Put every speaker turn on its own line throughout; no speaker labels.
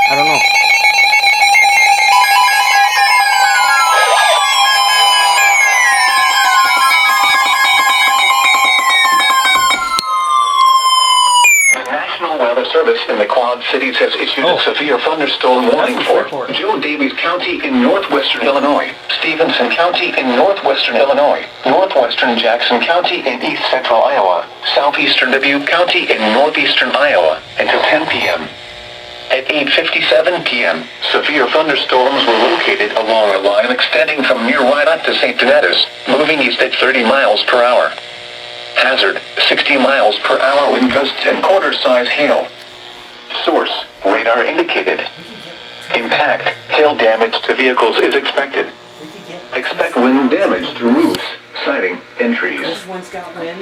I don't know.
National Weather Service in the Quad Cities has issued a severe thunderstorm warning for Joe Davies County in northwestern Illinois, Stevenson County in northwestern Illinois, northwestern Jackson County in east central Iowa, southeastern Dubuque County in northeastern Iowa, until 10 p.m. At 8:57 p.m., severe thunderstorms were located along a line extending from near Wyandotte to St. Donatus, moving east at 30 miles per hour. Hazard, 60 miles per hour wind gusts and quarter-size hail. Source, radar indicated. Impact, hail damage to vehicles is expected. Expect wind damage to roofs, siding, and trees.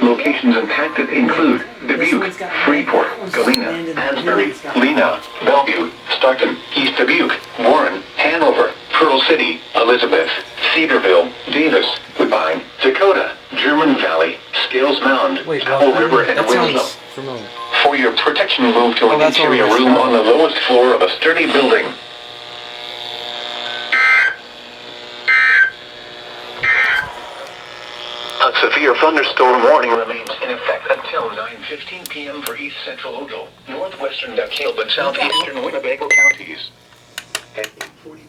Locations impacted include Dubuque, Freeport, Galena, Asbury, Lena, Bellevue, Stockton, East Dubuque, Warren, Hanover, Pearl City, Elizabeth, Cedarville, Davis, Woodbine, Dakota, German Valley, Scales Mound, Powell River, and Winslow. For your protection, move to an interior room on the lowest floor of a sturdy building. A severe thunderstorm warning remains in effect until 9:15 p.m. for east central Ogle, northwestern DeKalb, and southeastern Winnebago counties. At 8:43